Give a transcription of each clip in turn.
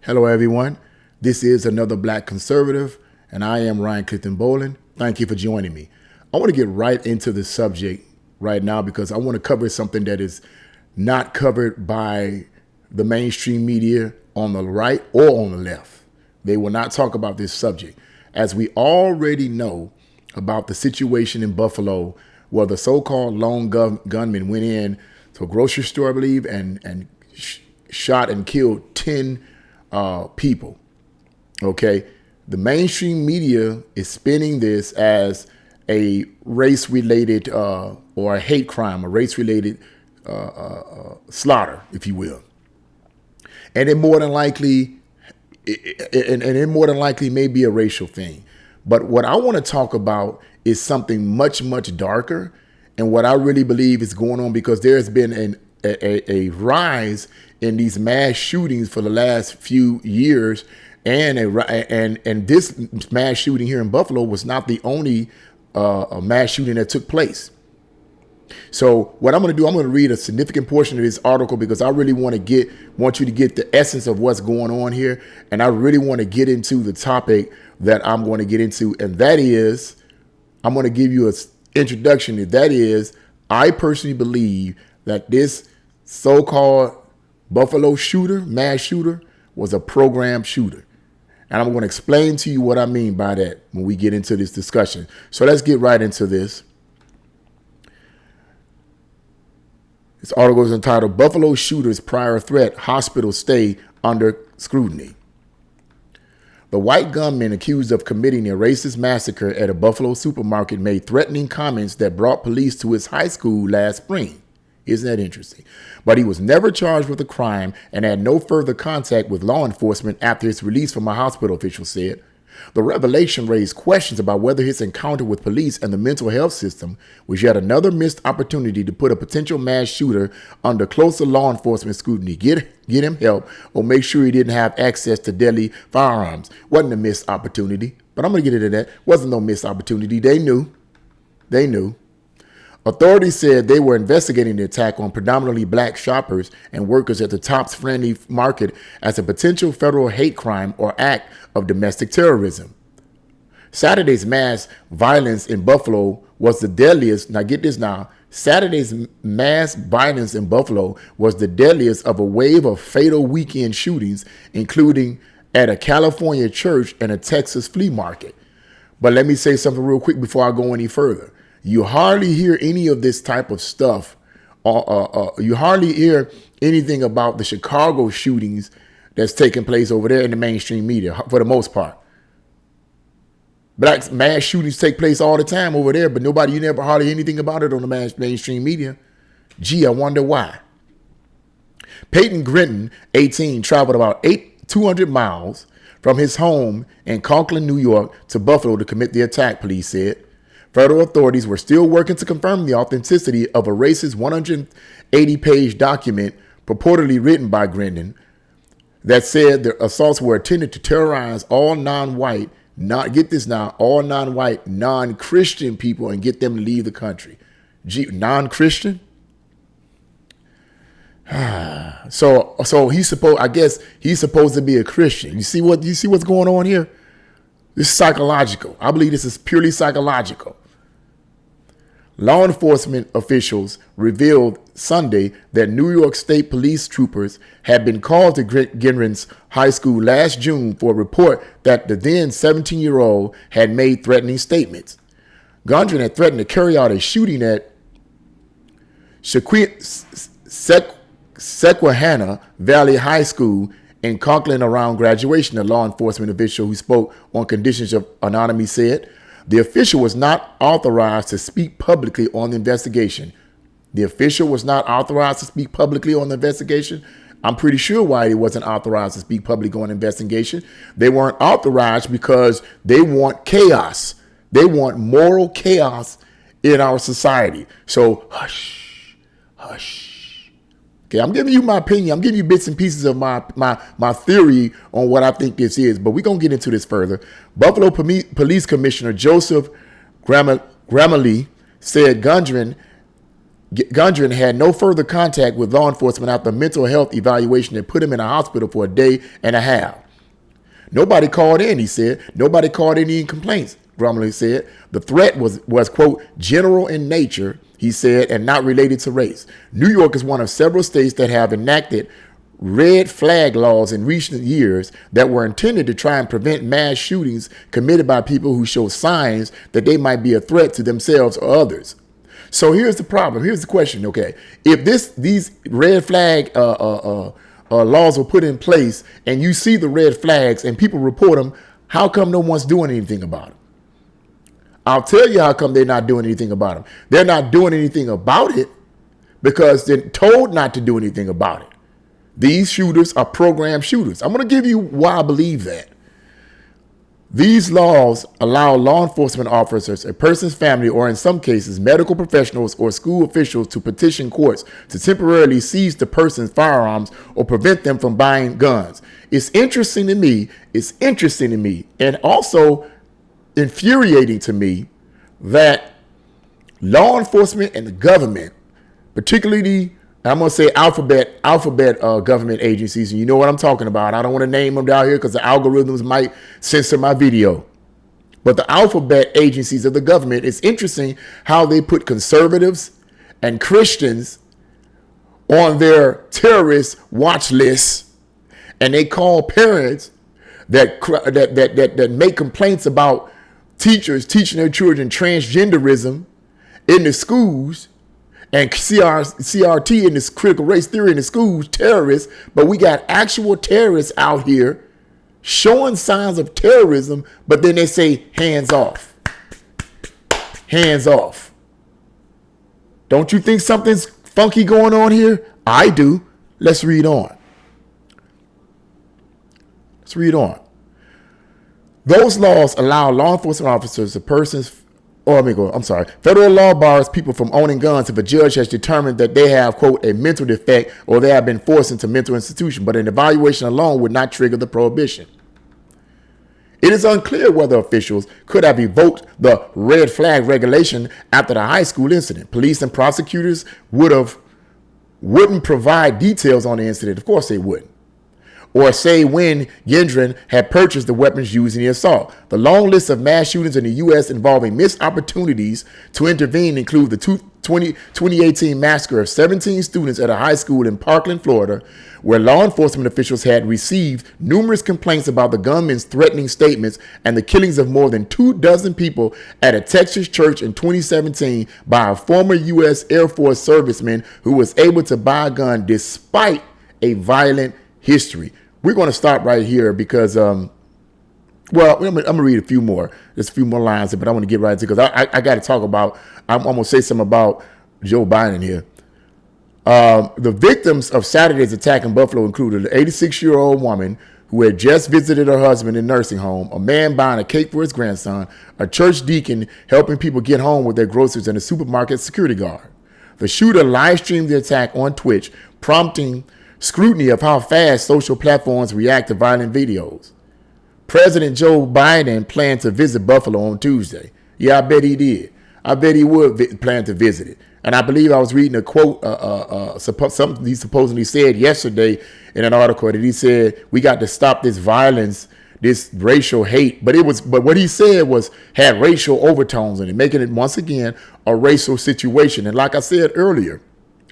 Hello, everyone. This is Another Black Conservative, and I am Ryan Clifton Boland. Thank you for joining me. I want to get right into the subject right now because I want to cover something that is not covered by the mainstream media on the right or on the left. They will not talk about this subject. As we already know about the situation in Buffalo where the so-called lone gunman went in to a grocery store, I believe, and shot and killed 10 people. Okay, the mainstream media is spinning this as a race-related or a hate crime, a race-related slaughter, if you will, and it more than likely, may be a racial thing. But what I want to talk about is something much, much darker, and what I really believe is going on because there has been a rise in these mass shootings for the last few years, and this mass shooting here in Buffalo was not the only mass shooting that took place. So what I'm going to do, I'm going to read a significant portion of this article because I really want you to get the essence of what's going on here, and I really want to get into the topic that I'm going to get into, and that is, I'm going to give you an introduction. That is, I personally believe that this so-called Buffalo shooter, mass shooter, was a programmed shooter. And I'm going to explain to you what I mean by that when we get into this discussion. So let's get right into this. This article is entitled, Buffalo Shooter's Prior Threat, Hospital Stay Under Scrutiny. The white gunman accused of committing a racist massacre at a Buffalo supermarket made threatening comments that brought police to his high school last spring. Isn't that interesting? But he was never charged with a crime and had no further contact with law enforcement after his release from a hospital, officials said. The revelation raised questions about whether his encounter with police and the mental health system was yet another missed opportunity to put a potential mass shooter under closer law enforcement scrutiny, get him help, or make sure he didn't have access to deadly firearms. Wasn't a missed opportunity, but I'm going to get into that. Wasn't no missed opportunity. They knew. Authorities said they were investigating the attack on predominantly black shoppers and workers at the Tops Friendly Market as a potential federal hate crime or act of domestic terrorism. Saturday's mass violence in Buffalo was the deadliest. Now get this now. Saturday's mass violence in Buffalo was the deadliest of a wave of fatal weekend shootings, including at a California church and a Texas flea market. But let me say something real quick before I go any further. You hardly hear any of this type of stuff. You hardly hear anything about the Chicago shootings that's taking place over there in the mainstream media, for the most part. Black mass shootings take place all the time over there, but you never hardly anything about it on the mainstream media. Gee, I wonder why. Peyton Grinton, 18, traveled about 200 miles from his home in Conklin, New York, to Buffalo to commit the attack, police said. Federal authorities were still working to confirm the authenticity of a racist 180-page document purportedly written by Grinton that said the assaults were intended to terrorize all non-white, all non-white, non-Christian people and get them to leave the country. Non-Christian? So he's supposed to be a Christian. You see what's going on here? This is psychological. I believe this is purely psychological. Law enforcement officials revealed Sunday that New York State police troopers had been called to Grinton's high school last June for a report that the then 17-year-old had made threatening statements. Grinton had threatened to carry out a shooting at Susquehanna Valley High School in Conklin around graduation, a law enforcement official who spoke on conditions of anonymity said. The official was not authorized to speak publicly on the investigation. I'm pretty sure why he wasn't authorized to speak publicly on the investigation. They weren't authorized because they want chaos. They want moral chaos in our society. So hush. Okay, I'm giving you my opinion. I'm giving you bits and pieces of my theory on what I think this is, but we're going to get into this further. Buffalo Police Commissioner Joseph Gramley said Gundren Gundren had no further contact with law enforcement after a mental health evaluation that put him in a hospital for a day and a half. Nobody called in, he said. Nobody called any complaints, Grumley said. The threat was, quote, general in nature, he said, and not related to race. New York is one of several states that have enacted red flag laws in recent years that were intended to try and prevent mass shootings committed by people who show signs that they might be a threat to themselves or others. So here's the problem. Here's the question. Okay, if these red flag laws were put in place, and you see the red flags and people report them, how come no one's doing anything about them? I'll tell you how come they're not doing anything about them. They're not doing anything about it because they're told not to do anything about it. These shooters are programmed shooters. I'm going to give you why I believe that. These laws allow law enforcement officers, a person's family, or in some cases, medical professionals or school officials to petition courts to temporarily seize the person's firearms or prevent them from buying guns. It's interesting to me, and also infuriating to me that law enforcement and the government, particularly I'm going to say alphabet government agencies, and you know what I'm talking about. I don't want to name them down here because the algorithms might censor my video. But the alphabet agencies of the government, it's interesting how they put conservatives and Christians on their terrorist watch lists, and they call parents that make complaints about teachers teaching their children transgenderism in the schools, and CRT in this critical race theory in the schools, terrorists, but we got actual terrorists out here showing signs of terrorism, but then they say, hands off. Hands off. Don't you think something's funky going on here? I do. Let's read on. Those laws allow law enforcement officers, federal law bars people from owning guns if a judge has determined that they have, quote, a mental defect or they have been forced into mental institution, but an evaluation alone would not trigger the prohibition. It is unclear whether officials could have evoked the red flag regulation after the high school incident. Police and prosecutors wouldn't provide details on the incident. Of course they wouldn't. Or say when Gendron had purchased the weapons used in the assault. The long list of mass shootings in the U.S. involving missed opportunities to intervene include the 2018 massacre of 17 students at a high school in Parkland, Florida, where law enforcement officials had received numerous complaints about the gunman's threatening statements, and the killings of more than 24 people at a Texas church in 2017 by a former U.S. Air Force serviceman who was able to buy a gun despite a violent history. We're going to stop right here because, I'm going to read a few more. There's a few more lines, but I want to get right into it because I got to talk about, I'm going to say something about Joe Biden here. The victims of Saturday's attack in Buffalo included an 86-year-old woman who had just visited her husband in a nursing home, a man buying a cake for his grandson, a church deacon helping people get home with their groceries, and a supermarket security guard. The shooter live streamed the attack on Twitch, prompting scrutiny of how fast social platforms react to violent videos. President Joe Biden planned to visit Buffalo on Tuesday. Yeah, I bet he did. I bet he would plan to visit it. And I believe I was reading a quote, something he supposedly said yesterday in an article that he said, we got to stop this violence, this racial hate. But what he said had racial overtones in it, making it once again a racial situation. And like I said earlier,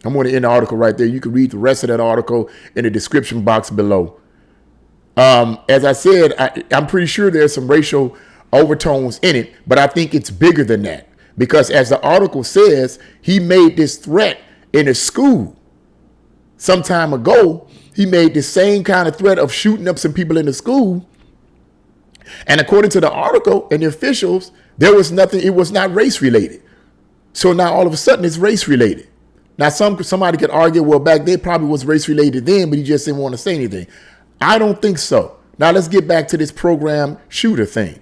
I'm going to end the article right there. You can read the rest of that article in the description box below. As I said, I'm pretty sure there's some racial overtones in it, but I think it's bigger than that. Because as the article says, he made this threat in a school. Some time ago, he made the same kind of threat of shooting up some people in the school. And according to the article and the officials, there was nothing, it was not race related. So now all of a sudden it's race related. Now, somebody could argue, well, back then probably was race related then, but he just didn't want to say anything. I don't think so. Now, let's get back to this program shooter thing.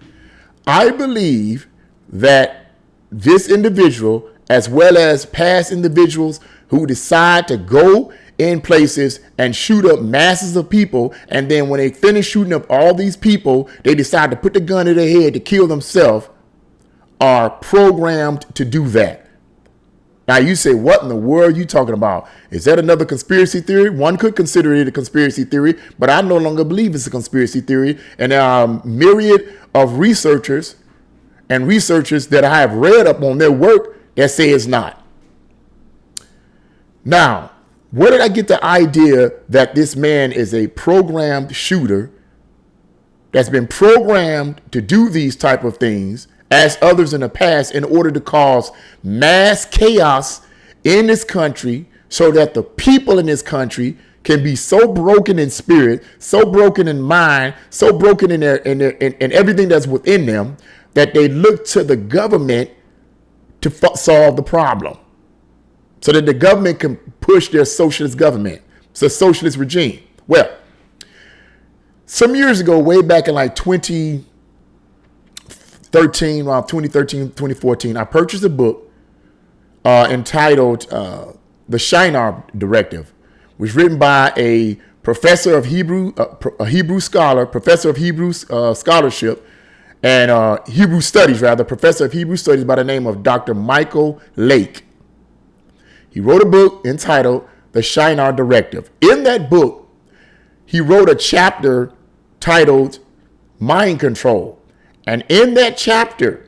I believe that this individual, as well as past individuals who decide to go in places and shoot up masses of people, and then when they finish shooting up all these people, they decide to put the gun to their head to kill themselves, are programmed to do that. Now you say, what in the world are you talking about? Is that another conspiracy theory? One could consider it a conspiracy theory, but I no longer believe it's a conspiracy theory. And there are a myriad of researchers that I have read up on their work that say it's not. Now, where did I get the idea that this man is a programmed shooter that's been programmed to do these type of things as others in the past in order to cause mass chaos in this country so that the people in this country can be so broken in spirit, so broken in mind, so broken in everything that's within them that they look to the government to solve the problem so that the government can push their socialist government. It's a socialist regime. Well, some years ago, way back in like 2013, around 2013, 2014, I purchased a book entitled The Shinar Directive, which was written by a professor of Hebrew, a Hebrew scholar, professor of Hebrew scholarship, and Hebrew studies, rather, professor of Hebrew studies by the name of Dr. Michael Lake. He wrote a book entitled The Shinar Directive. In that book, he wrote a chapter titled Mind Control. And in that chapter,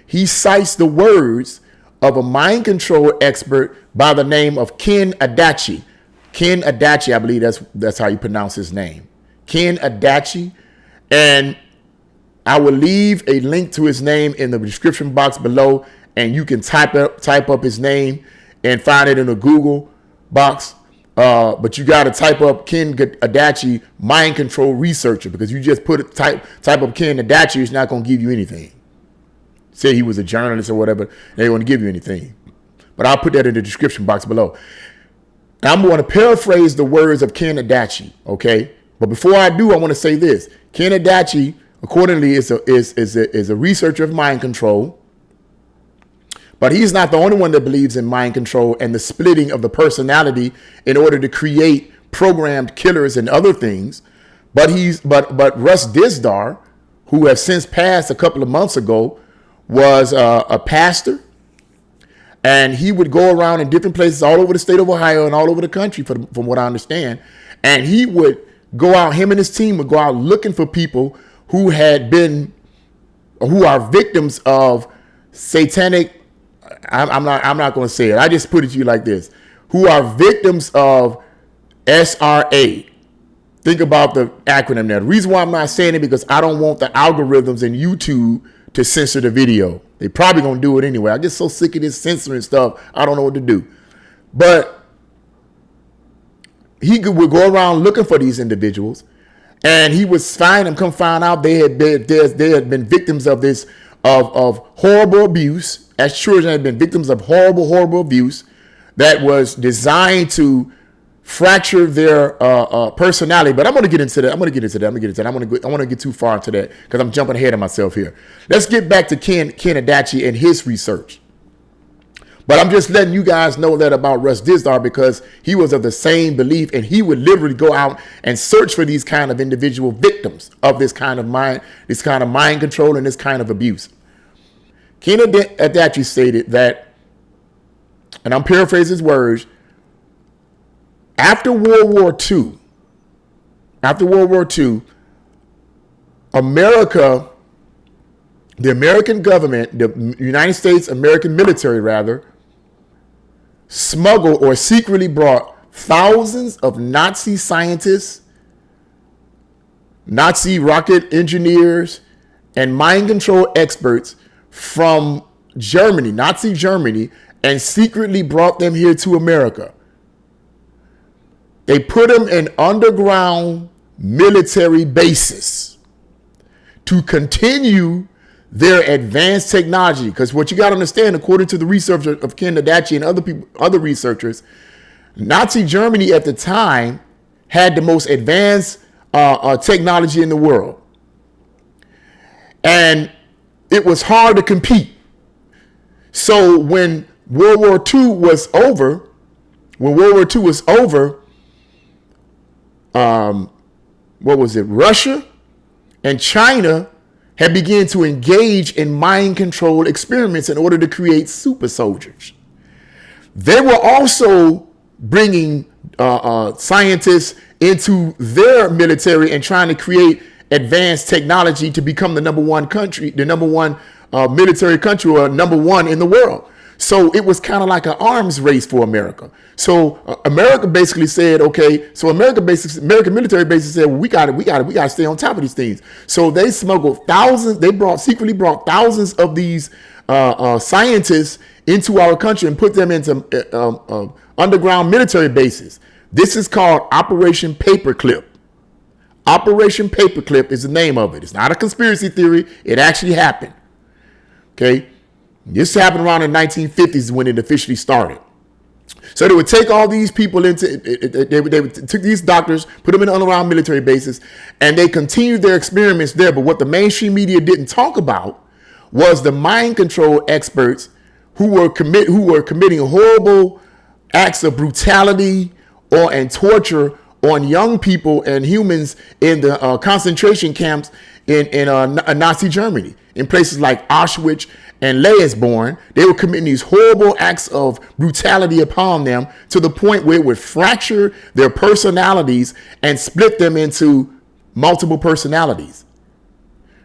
he cites the words of a mind control expert by the name of Ken Adachi. Ken Adachi, I believe that's how you pronounce his name. Ken Adachi. And I will leave a link to his name in the description box below, and you can type up his name and find it in a Google box. But you got to type up Ken Adachi, mind control researcher, because you just type up Ken Adachi, it's not going to give you anything. Say he was a journalist or whatever, they don't want to give you anything. But I'll put that in the description box below. Now, I'm going to paraphrase the words of Ken Adachi, okay? But before I do, I want to say this. Ken Adachi, accordingly, is a researcher of mind control. But he's not the only one that believes in mind control and the splitting of the personality in order to create programmed killers and other things. But Russ Dizdar, who has since passed a couple of months ago, was a pastor. And he would go around in different places all over the state of Ohio and all over the country, from what I understand. And he would go out, him and his team would go out looking for people who are victims of satanic, I'm not going to say it. I just put it to you like this. Who are victims of SRA. Think about the acronym there. The reason why I'm not saying it because I don't want the algorithms in YouTube to censor the video. They probably going to do it anyway. I get so sick of this censoring stuff. I don't know what to do. But he would go around looking for these individuals, and he would find them. Come find out they had been victims of this of horrible abuse. As children, had been victims of horrible abuse that was designed to fracture their personality. But I'm going to get into that. I want to get too far into that because I'm jumping ahead of myself here. Let's get back to Ken Adachi and his research. But I'm just letting you guys know that about Russ Dizdar because he was of the same belief, and he would literally go out and search for these kind of individual victims of this kind of mind control and this kind of abuse. Ken Adachi stated that, and I'm paraphrasing his words, after World War II, America, the American government, the United States American military rather, smuggled or secretly brought thousands of Nazi scientists, Nazi rocket engineers, and mind control experts from Germany, Nazi Germany, and secretly brought them here to America. They put them in underground military bases to continue their advanced technology. Because what you got to understand, according to the research of Ken Adachi and other researchers, Nazi Germany at the time had the most advanced technology in the world. And it was hard to compete. So when World War II was over, Russia and China began to engage in mind control experiments in order to create super soldiers. They were also bringing scientists into their military and trying to create advanced technology to become the number one country, the number one military country, or number one in the world. So it was kind of like an arms race for America. So America basically said, okay. So American military basically said, well, we got to stay on top of these things. So they smuggled thousands. They secretly brought thousands of these scientists into our country and put them into underground military bases. This is called Operation Paperclip. Operation Paperclip is the name of it. It's not a conspiracy theory. It actually happened. Okay. This happened around the 1950s when it officially started. So they would take all these people into, they would take these doctors, put them in underground military bases, and they continued their experiments there. But what the mainstream media didn't talk about was the mind control experts who were committing horrible acts of brutality and torture on young people and humans in the concentration camps in Nazi Germany, in places like Auschwitz and Leesborn. They were committing these horrible acts of brutality upon them to the point where it would fracture their personalities and split them into multiple personalities.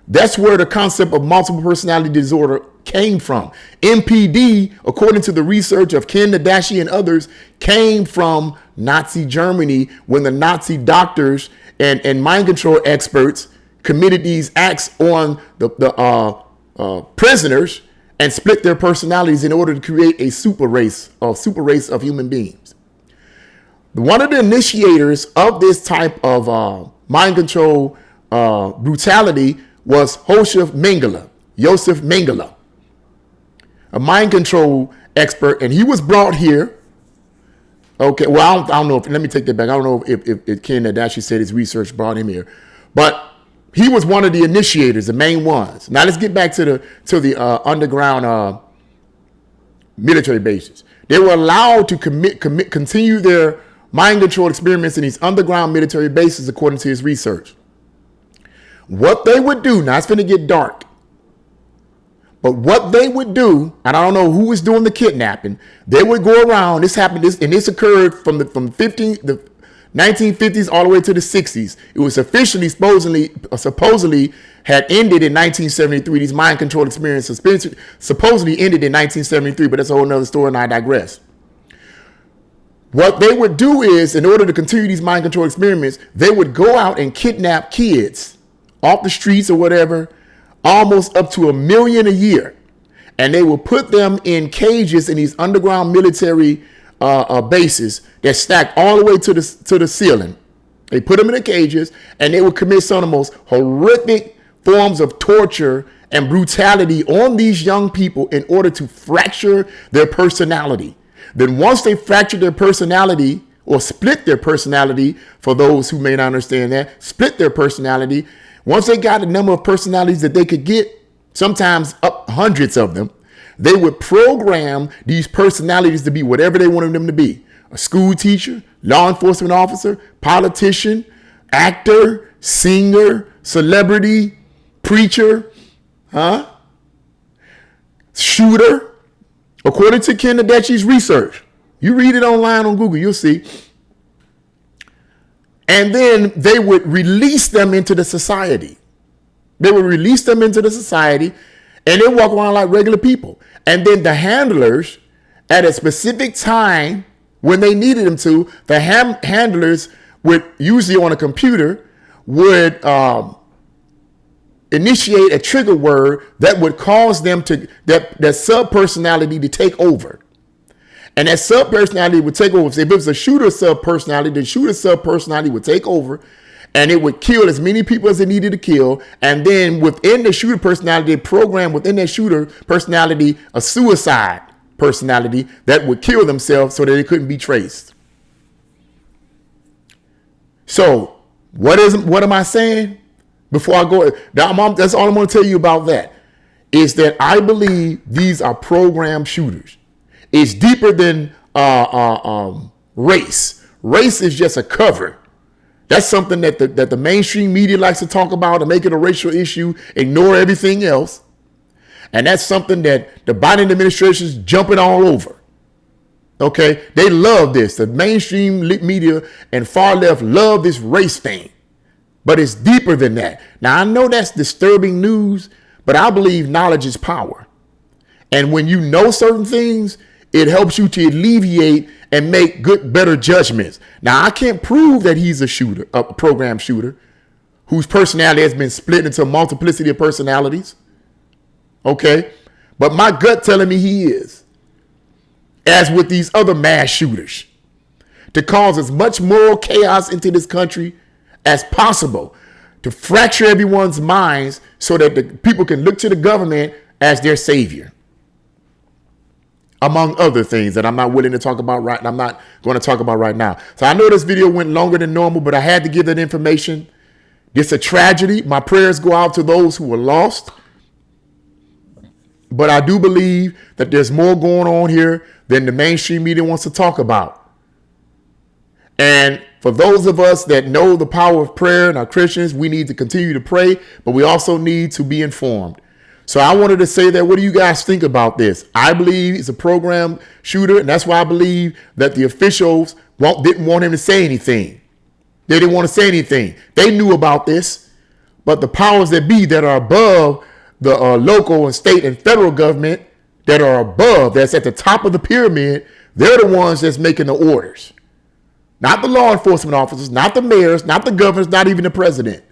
That's where the concept of multiple personality disorder came from. MPD, according to the research of Ken Adachi and others, came from Nazi Germany when the Nazi doctors and mind control experts committed these acts on the prisoners and split their personalities in order to create a super race of human beings. One of the initiators of this type of mind control brutality was Josef Mengele, a mind control expert, and he was brought here. Okay, well, I don't know. Let me take that back. I don't know if Ken Adachi said his research brought him here, but he was one of the initiators, the main ones. Now let's get back to the underground military bases. They were allowed to continue their mind control experiments in these underground military bases, according to his research. What they would do, now it's going to get dark, but what they would do, and I don't know who was doing the kidnapping, they would go around. This occurred from the 1950s all the way to the 60s. It was officially supposedly had ended in 1973. These mind control experiences supposedly ended in 1973, but that's a whole nother story, and I digress. What they would do is, in order to continue these mind control experiments, they would go out and kidnap kids off the streets or whatever, almost up to 1 million a year. And they will put them in cages in these underground military bases that stacked all the way to the ceiling. They put them in the cages, and they would commit some of the most horrific forms of torture and brutality on these young people in order to fracture their personality. Then once they fracture their personality, or split their personality, for those who may not understand that, split their personality. Once they got a number of personalities that they could get, sometimes up hundreds of them, they would program these personalities to be whatever they wanted them to be. A school teacher, law enforcement officer, politician, actor, singer, celebrity, preacher, shooter. According to Ken Adachi's research, you read it online on Google, you'll see. And then they would release them into the society. They would release them into the society, and they walk around like regular people. And then the handlers, at a specific time when they needed them to, the handlers would, usually on a computer, would initiate a trigger word that would cause them to, that sub-personality to take over. And that sub-personality would take over. So if it was a shooter sub-personality, the shooter sub-personality would take over, and it would kill as many people as it needed to kill. And then within the shooter personality, they programmed within that shooter personality a suicide personality that would kill themselves so that they couldn't be traced. So what am I saying? Before I go, that's all I'm going to tell you about that, is that I believe these are programmed shooters. It's deeper than race. Race is just a cover. That's something that the mainstream media likes to talk about and make it a racial issue, ignore everything else. And that's something that the Biden administration is jumping all over. Okay, they love this. The mainstream media and far left love this race thing, but it's deeper than that. Now, I know that's disturbing news, but I believe knowledge is power. And when you know certain things, it helps you to alleviate and make good, better judgments. Now, I can't prove that he's a shooter, a program shooter, whose personality has been split into a multiplicity of personalities. Okay, but my gut telling me he is. As with these other mass shooters, to cause as much moral chaos into this country as possible, to fracture everyone's minds so that the people can look to the government as their savior, among other things that I'm not willing to talk about right now. I'm not going to talk about right now. So I know this video went longer than normal, but I had to give that information. It's a tragedy. My prayers go out to those who were lost. But I do believe that there's more going on here than the mainstream media wants to talk about. And for those of us that know the power of prayer and are Christians, we need to continue to pray, but we also need to be informed. So I wanted to say that, what do you guys think about this? I believe it's a program shooter, and that's why I believe that the officials didn't want him to say anything. They didn't want to say anything. They knew about this, but the powers that be that are above the local and state and federal government, that are above, that's at the top of the pyramid, they're the ones that's making the orders. Not the law enforcement officers, not the mayors, not the governors, not even the president.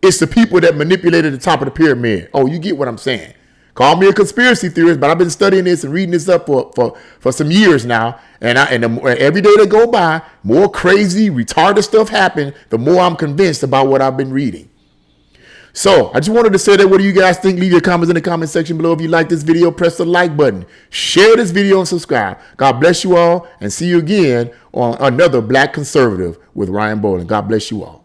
It's the people that manipulated the top of the pyramid. Oh, you get what I'm saying. Call me a conspiracy theorist, but I've been studying this and reading this up for some years now. And every day that go by, more crazy, retarded stuff happens, the more I'm convinced about what I've been reading. So I just wanted to say that. What do you guys think? Leave your comments in the comment section below. If you like this video, press the like button, share this video, and subscribe. God bless you all, and see you again on another Black Conservative with Ryan Bowling. God bless you all.